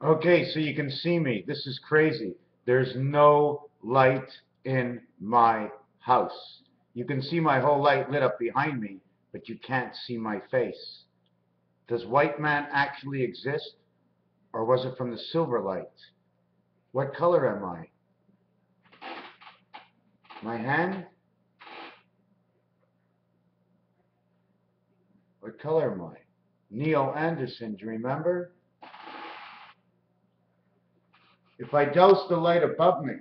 Okay, so you can see me. This is crazy. There's no light in my house. You can see my whole light lit up behind me, but you can't see my face. Does white man actually exist, or was it from the silver light? What color am I? My hand? What color am I? Neil Anderson, do you remember? If I douse the light above me,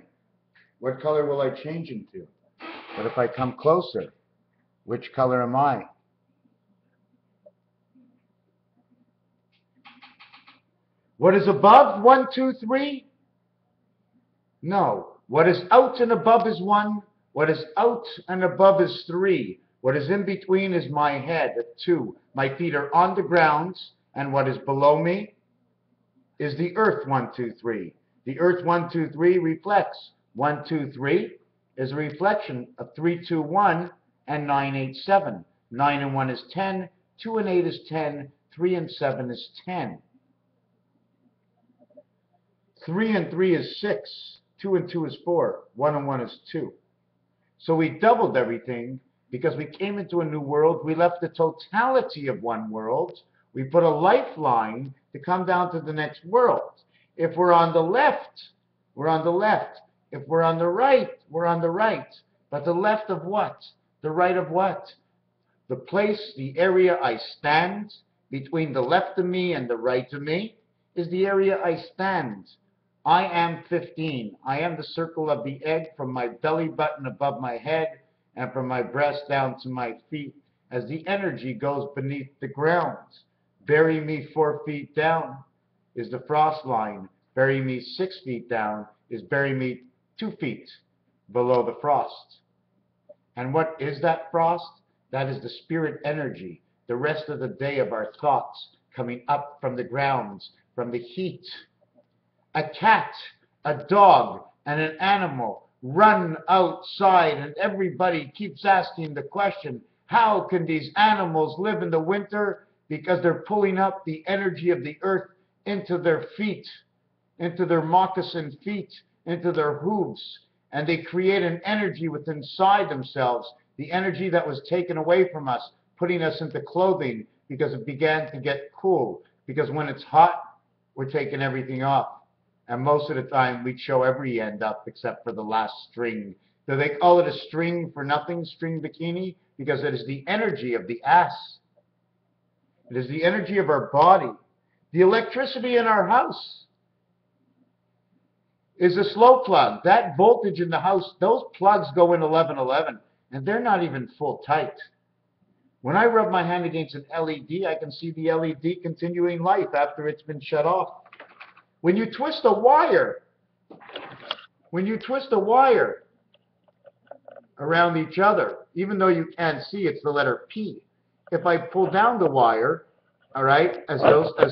what color will I change into? But if I come closer, which color am I? What is above? 1, 2, 3? No. What is out and above is 1. What is out and above is 3. What is in between is my head at 2. My feet are on the ground, and what is below me is the earth. 1, 2, 3. The earth 1, 2, 3 reflects. 1, 2, 3 is a reflection of 3, 2, 1 and 9, 8, 7. 9 and 1 is 10. 2 and 8 is 10. 3 and 7 is 10. 3 and 3 is 6. 2 and 2 is 4. 1 and 1 is 2. So we doubled everything because we came into a new world. We left the totality of one world. We put a lifeline to come down to the next world. If we're on the left, we're on the left. If we're on the right, we're on the right. But the left of what? The right of what? The place, the area I stand between the left of me and the right of me is the area I stand. I am 15. I am the circle of the egg from my belly button above my head and from my breast down to my feet as the energy goes beneath the ground. Bury me 4 feet down is the frost line. Bury me 6 feet down is bury me 2 feet below the frost. And what is that frost? That is the spirit energy, the rest of the day of our thoughts coming up from the grounds, from the heat. A cat, a dog, and an animal run outside, and everybody keeps asking the question, how can these animals live in the winter? Because they're pulling up the energy of the earth into their feet, into their moccasin feet, into their hooves, and they create an energy within inside themselves, the energy that was taken away from us, putting us into clothing because it began to get cool. Because when it's hot, we're taking everything off. And most of the time, we'd show every end up except for the last string. Do they call it a string for nothing, string bikini? Because it is the energy of the ass. It is the energy of our body. The electricity in our house is a slow plug. That voltage in the house, those plugs go in 1111, and they're not even full tight. When I rub my hand against an LED, I can see the LED continuing life after it's been shut off. When you twist a wire, around each other, even though you can't see, it's the letter P. If I pull down the wire, all right, as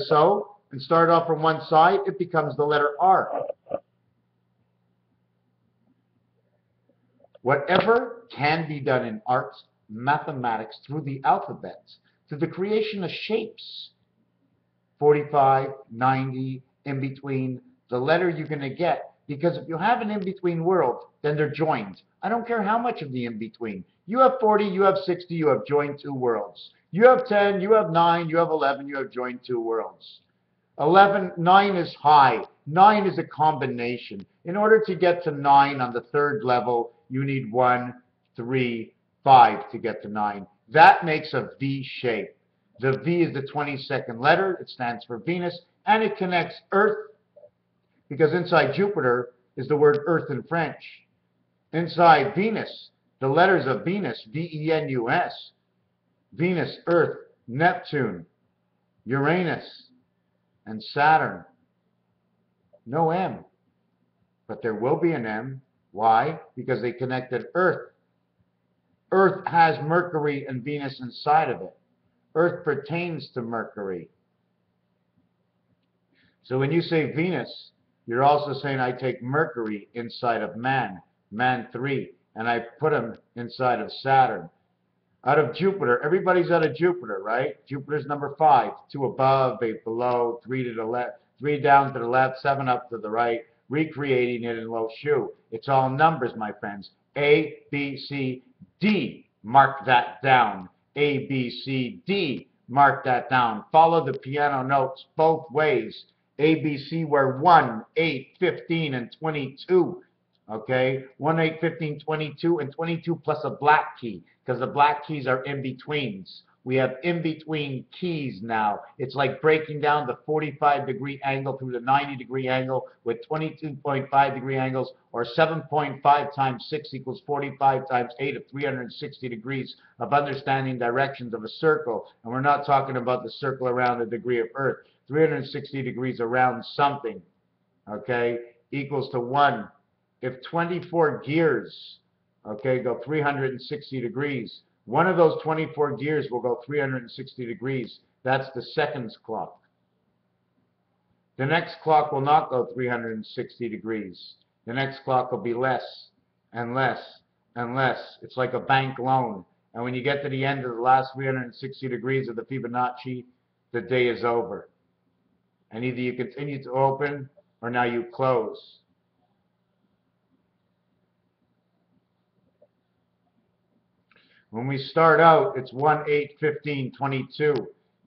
so, and start off from one side, it becomes the letter R. Whatever can be done in arts, mathematics, through the alphabets, through the creation of shapes, 45, 90, in between, the letter you're going to get. Because if you have an in-between world, then they're joined. I don't care how much of the in-between. You have 40, you have 60, you have joined 2 worlds. You have 10, you have 9, you have 11, you have joined 2 worlds. 9 is high. 9 is a combination. In order to get to 9 on the 3rd level, you need 1, 3, 5 to get to 9. That makes a V shape. The V is the 22nd letter. It stands for Venus, and it connects Earth, because inside Jupiter is the word Earth in French. Inside Venus, the letters of Venus, V-E-N-U-S, Venus, Earth, Neptune, Uranus, and Saturn. No M, but there will be an M. Why? Because they connected Earth. Earth has Mercury and Venus inside of it. Earth pertains to Mercury. So when you say Venus, you're also saying I take Mercury inside of man, man 3, and I put him inside of Saturn. Out of Jupiter. Everybody's out of Jupiter, right? Jupiter's number 5. 2 above, 8 below, 3 to the left, 3 down to the left, 7 up to the right, recreating it in low shu. It's all numbers, my friends. A, B, C, D. Mark that down. A, B, C, D. Mark that down. Follow the piano notes both ways. A, B, C were 1, 8, 15, and 22. Okay? 1, 8, 15, 22, and 22 plus a black key, because the black keys are in-betweens. We have in-between keys now. It's like breaking down the 45-degree angle through the 90-degree angle with 22.5-degree angles, or 7.5 times 6 equals 45 times 8 of 360 degrees of understanding directions of a circle. And we're not talking about the circle around a degree of Earth. 360 degrees around something, okay, equals to 1. If 24 gears, okay, go 360 degrees, one of those 24 gears will go 360 degrees. That's the seconds clock. The next clock will not go 360 degrees. The next clock will be less and less and less. It's like a bank loan. And when you get to the end of the last 360 degrees of the Fibonacci, the day is over. And either you continue to open or now you close. When we start out, it's 1, 8, 15, 22.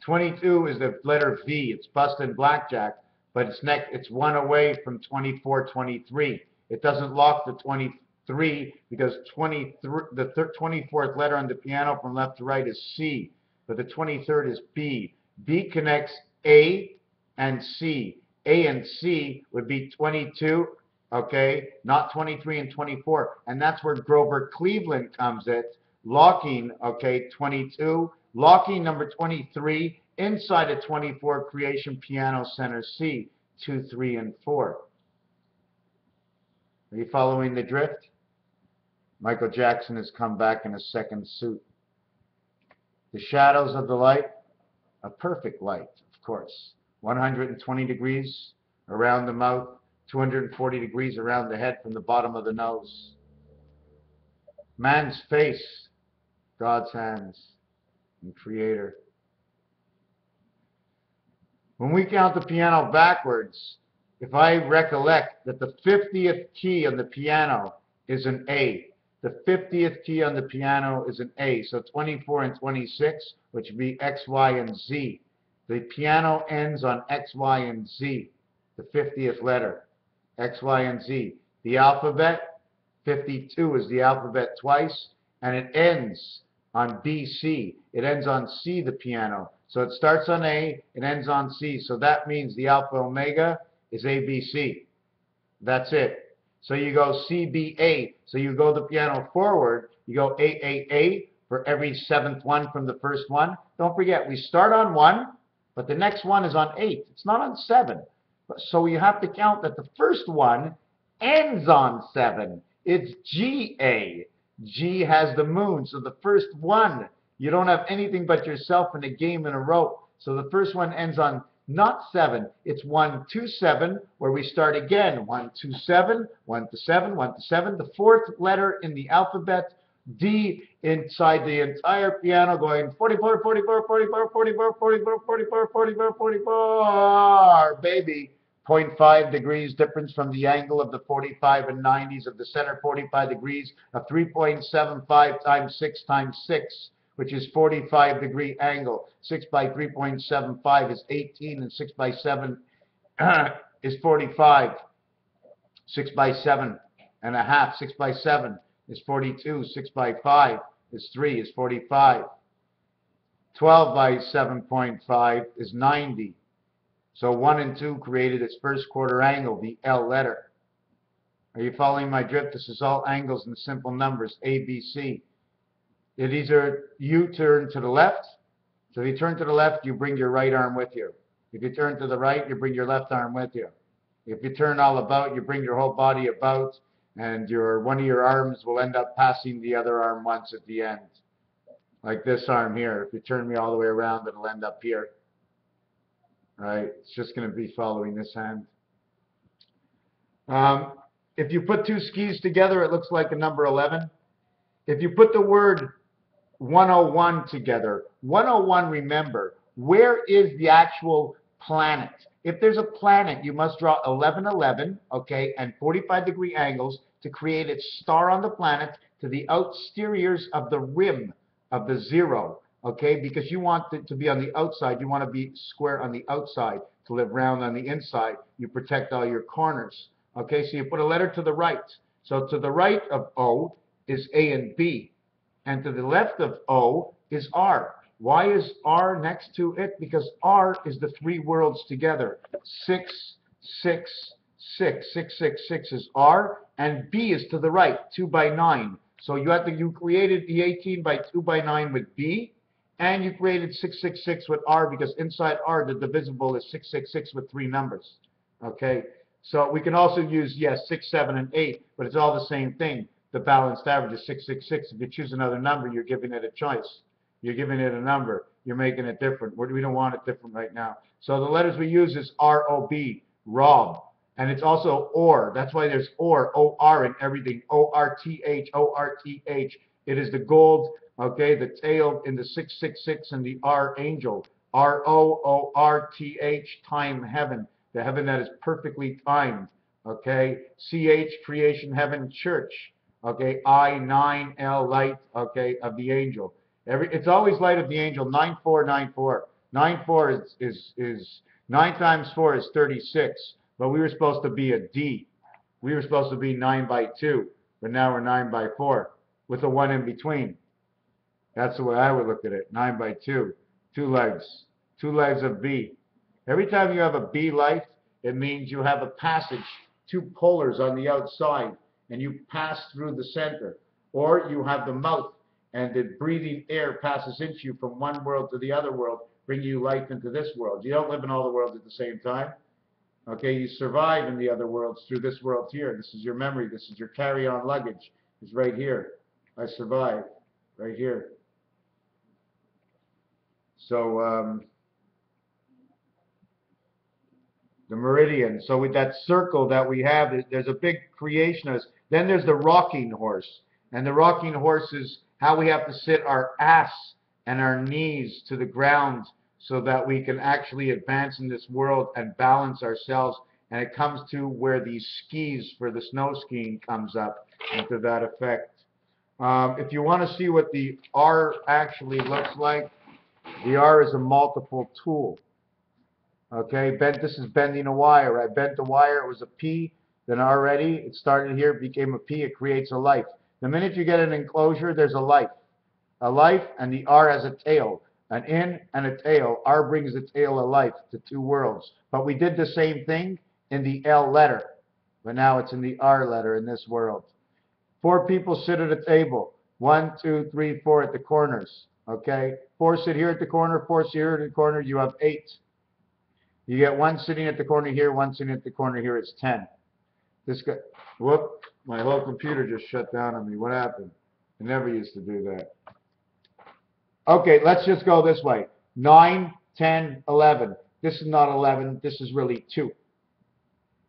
22 is the letter V. It's busted blackjack, but it's 1 away from 24, 23. It doesn't lock the 23 because the 24th letter on the piano from left to right is C, but the 23rd is B. B connects A and C. A and C would be 22, okay, not 23 and 24. And that's where Grover Cleveland comes in. Locking, okay, 22, locking number 23 inside a 24 creation piano center C, 2, 3, and 4. Are you following the drift? Michael Jackson has come back in a second suit. The shadows of the light, a perfect light, of course. 120 degrees around the mouth, 240 degrees around the head from the bottom of the nose. Man's face, God's hands, and Creator. When we count the piano backwards, if I recollect that the 50th key on the piano is an A, the 50th key on the piano is an A, so 24 and 26, which would be X, Y, and Z. The piano ends on X, Y, and Z, the 50th letter, X, Y, and Z. The alphabet, 52 is the alphabet twice, and it ends on B, C. It ends on C, the piano. So it starts on A, it ends on C. So that means the alpha omega is ABC. That's it. So you go C, B, A. So you go the piano forward. You go A, A, A for every 7th one from the first one. Don't forget, we start on 1, but the next one is on 8. It's not on 7. So you have to count that the first one ends on 7. It's GA. G has the moon, so the first one, you don't have anything but yourself in a game in a row. So the first one ends on not 7, it's 1, 2, 7, where we start again. 1, 2, 7, 1 to 7, 1 to 7. The 4th letter in the alphabet, D, inside the entire piano, going 44, 44, 44, 44, 44, 44, 44, 44, baby. 0.5 degrees difference from the angle of the 45 and 90s of the center, 45 degrees of 3.75 times 6 times 6, which is 45-degree angle. 6 by 3.75 is 18, and 6 by 7 is 45. 6 by 7 and a half, 6 by 7 is 42. 6 by 5 is 3, is 45. 12 by 7.5 is 90. So 1 and 2 created its first quarter angle, the L letter. Are you following my drift? This is all angles and simple numbers, A, B, C. It either you turn to the left. So if you turn to the left, you bring your right arm with you. If you turn to the right, you bring your left arm with you. If you turn all about, you bring your whole body about, and one of your arms will end up passing the other arm once at the end. Like this arm here. If you turn me all the way around, it'll end up here. Right? It's just going to be following this hand. If you put two skis together, it looks like a number 11. If you put the word 101 together. 101, remember, where is the actual planet? If there's a planet, you must draw 1111, okay, and 45-degree angles to create its star on the planet to the exteriors of the rim of the zero, okay, because you want it to be on the outside. You want to be square on the outside to live round on the inside. You protect all your corners, okay, so you put a letter to the right. So to the right of O is A and B. And to the left of O is R. Why is R next to it? Because R is the three worlds together. 6, 6, 6. 6, 6, 6 is R, and B is to the right, 2 by 9. So you created the 18 by 2 by 9 with B, and you created 666 with R, because inside R the divisible is 666 with 3 numbers. Okay? So we can also use, yes, 6, 7, and 8, but it's all the same thing. The balanced average is 666. If you choose another number, you're giving it a choice. You're giving it a number. You're making it different. We don't want it different right now. So the letters we use is R-O-B, Rob. And it's also OR. That's why there's OR, O-R in everything. O-R-T-H, O-R-T-H. It is the gold, okay, the tail in the 666 and the R angel. R-O-O-R-T-H, time heaven. The heaven that is perfectly timed. Okay, C-H, creation, heaven, church. Okay, I-9-L, light, okay, of the angel. It's always light of the angel. 9494. 94 is 9 times 4 is 36. But we were supposed to be a D. We were supposed to be 9 by 2, but now we're 9 by 4 with a 1 in between. That's the way I would look at it. 9 by 2, 2 legs of B. Every time you have a B life, it means you have a passage, 2 polars on the outside, and you pass through the center. Or you have the mouth, and the breathing air passes into you from one world to the other world, bringing you life into this world. You don't live in all the worlds at the same time. Okay, you survive in the other worlds through this world here. This is your memory. This is your carry-on luggage. It's right here. I survive right here. So the meridian. So with that circle that we have, there's a big creation of us. Then there's the rocking horse. And the rocking horse is how we have to sit our ass and our knees to the ground so that we can actually advance in this world and balance ourselves. And it comes to where these skis for the snow skiing comes up, and to that effect. If you want to see what the R actually looks like, the R is a multiple tool. Okay, this is bending a wire. I bent the wire, it was a P, then already it started here, it became a P, it creates a life. The minute you get an enclosure, there's a life. A life, and the R has a tail. An in and a tail. R brings the tail of life to 2 worlds. But we did the same thing in the L letter. But now it's in the R letter in this world. 4 people sit at a table. 1, 2, 3, 4 at the corners. Okay? 4 sit here at the corner, 4 sit here at the corner, you have 8. You get 1 sitting at the corner here, 1 sitting at the corner here, it's 10. This guy, whoop, my whole computer just shut down on me. What happened? I never used to do that. Okay, let's just go this way. 9, 10, 11. This is not 11. This is really 2.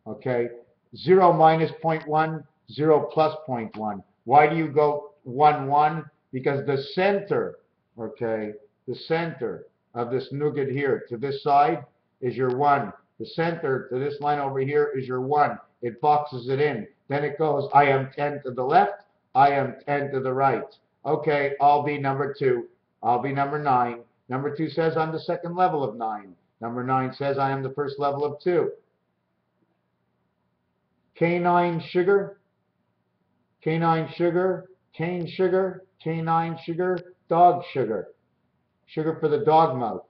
Okay? 0 minus 0.1, 0 plus 0.1. Why do you go 1, 1? Because the center, okay, the center of this nougat here to this side is your 1. The center to this line over here is your 1. It boxes it in. Then it goes, I am 10 to the left, I am 10 to the right. Okay, I'll be number 2. I'll be number 9. Number 2 says I'm the second level of 9. Number 9 says I am the first level of 2. Canine sugar, canine sugar, cane sugar, canine sugar, dog sugar. Sugar for the dog mouth.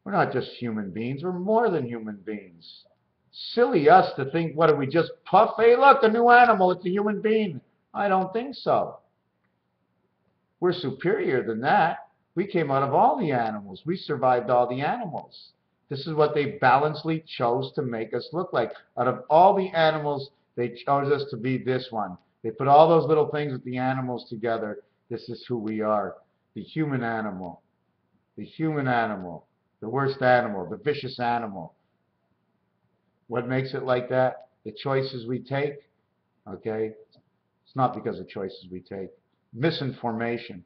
We're not just human beings. We're more than human beings. Silly us to think, what, do we just puff? Hey, look, a new animal. It's a human being. I don't think so. We're superior than that. We came out of all the animals. We survived all the animals. This is what they balancedly chose to make us look like. Out of all the animals, they chose us to be this one. They put all those little things with the animals together. This is who we are. The human animal. The human animal. The worst animal. The vicious animal. What makes it like that? The choices we take. Okay? It's not because of choices we take. Misinformation.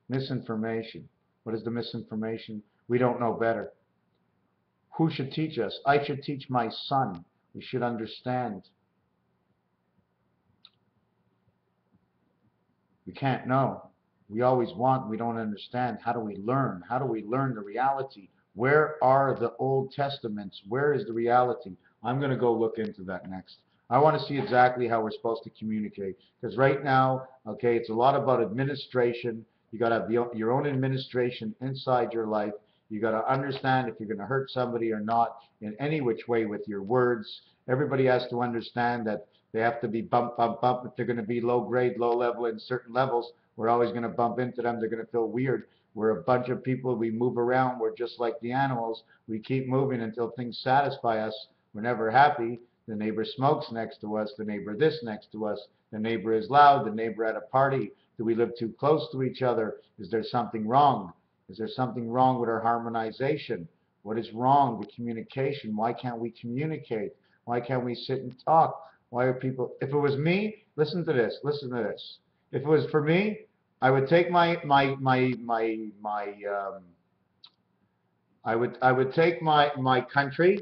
Misinformation. What is the misinformation? We don't know better. Who should teach us? I should teach my son. We should understand. We can't know. We always want, we don't understand. How do we learn? How do we learn the reality? Where are the Old Testaments? Where is the reality? I'm going to go look into that next. I want to see exactly how we're supposed to communicate. Because right now, okay, it's a lot about administration. You got to have your own administration inside your life. You got to understand if you're going to hurt somebody or not in any which way with your words. Everybody has to understand that they have to be bump, bump, bump. If they're going to be low grade, low level in certain levels, we're always going to bump into them. They're going to feel weird. We're a bunch of people. We move around. We're just like the animals. We keep moving until things satisfy us. We're never happy. The neighbor smokes next to us. The neighbor this next to us. The neighbor is loud. The neighbor at a party. Do we live too close to each other? Is there something wrong? Is there something wrong with our harmonization? What is wrong? The communication. Why can't we communicate? Why can't we sit and talk? Why are people? If it was me, listen to this. Listen to this. If it was for me, I would take I would take my country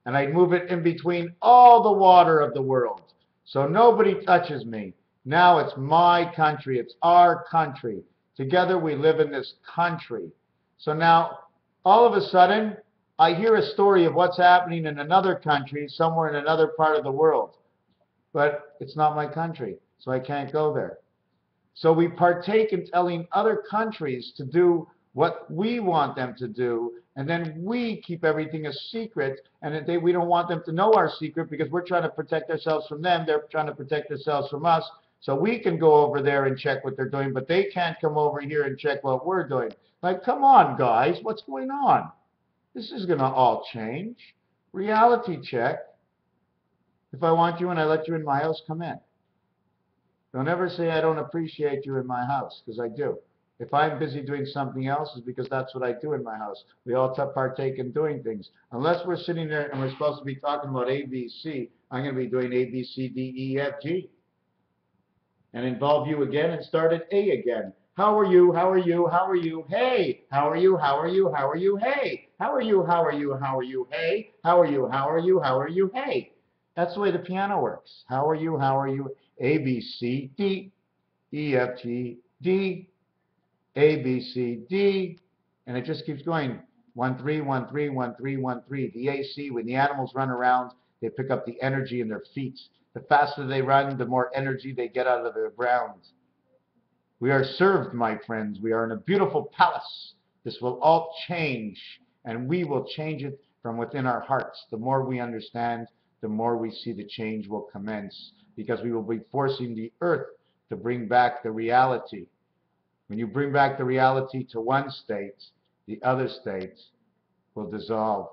and I'd move it in between all the water of the world, so nobody touches me. Now it's my country. It's our country. Together we live in this country. So now, all of a sudden, I hear a story of what's happening in another country, somewhere in another part of the world. But it's not my country, so I can't go there. So we partake in telling other countries to do what we want them to do, and then we keep everything a secret, and we don't want them to know our secret because we're trying to protect ourselves from them. They're trying to protect themselves from us. So we can go over there and check what they're doing, but they can't come over here and check what we're doing. Like, come on, guys, what's going on? This is going to all change. Reality check. If I want you and I let you in my house, come in. Don't ever say I don't appreciate you in my house, because I do. If I'm busy doing something else, it's because that's what I do in my house. We all partake in doing things. Unless we're sitting there and we're supposed to be talking about A, B, C, I'm going to be doing A, B, C, D, E, F, G. And involve you again and start at A again. How are you? How are you? How are you? Hey! How are you? How are you? How are you? Hey! How are you? How are you? How are you? Hey! How are you? How are you? How are you? Hey! That's the way the piano works. How are you? How are you? A, B, C, D, E, F, G, D, A, B, C, D, and it just keeps going. 1, 3, 1, 3, 1, 3, 1, 3. The AC, when the animals run around, they pick up the energy in their feet. The faster they run, the more energy they get out of the ground. We are served, my friends. We are in a beautiful palace. This will all change, and we will change it from within our hearts. The more we understand, the more we see the change will commence, because we will be forcing the earth to bring back the reality. When you bring back the reality to one state, the other state will dissolve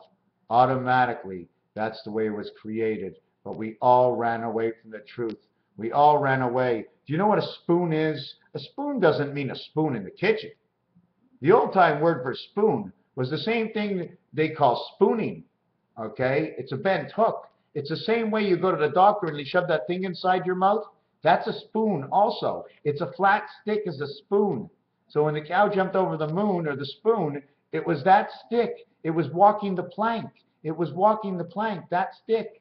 automatically. That's the way it was created. But we all ran away from the truth. We all ran away. Do you know what a spoon is? A spoon doesn't mean a spoon in the kitchen. The old-time word for spoon was the same thing they call spooning. Okay? It's a bent hook. It's the same way you go to the doctor and they shove that thing inside your mouth. That's a spoon also. It's a flat stick as a spoon. So when the cow jumped over the moon, or the spoon, it was that stick. It was walking the plank. It was walking the plank, that stick.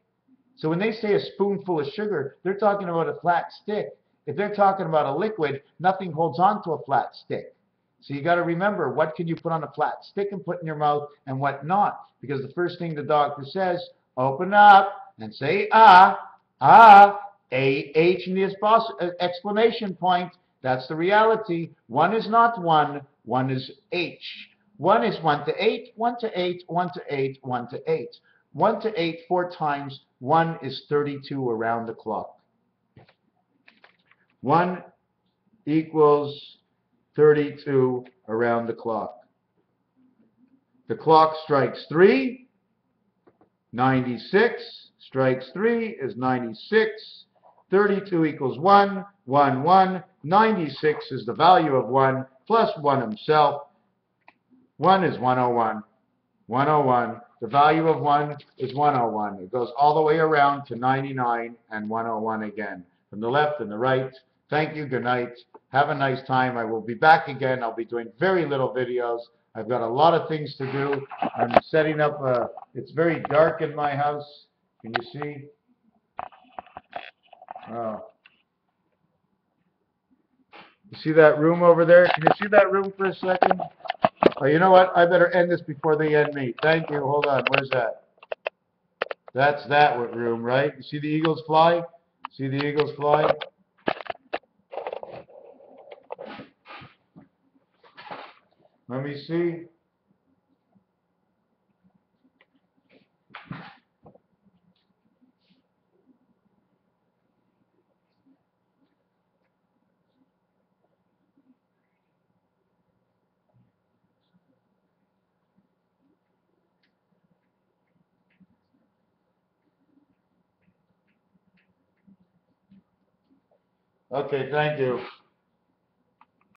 So when they say a spoonful of sugar, they're talking about a flat stick. If they're talking about a liquid, nothing holds on to a flat stick. So you got to remember, what can you put on a flat stick and put in your mouth and what not? Because the first thing the doctor says, open up and say ah, ah, A-H in the exclamation point. That's the reality. 1 is not 1, 1 is H. 1 is 1 to 8, 1 to 8, 1 to 8, 1 to 8. 1 to 8 4 times, 1 is 32 around the clock. 1 equals 32 around the clock. The clock strikes 3, 96, strikes 3 is 96. 32 equals 1, 1, 1. 96 is the value of 1, plus 1 himself. 1 is 101. 101. The value of 1 is 101. It goes all the way around to 99 and 101 again. From the left and the right, Thank you. Good night. Have a nice time. I will be back again. I'll be doing very little videos. I've got a lot of things to do. I'm setting up it's very dark in my house. Can you see? Oh. You see that room over there? Can you see that room for a second? Oh, you know what? I better end this before they end me. Thank you. Hold on. Where's that? That's that room, right? You see the eagles fly? See the eagles fly? Let me see. Okay, thank you.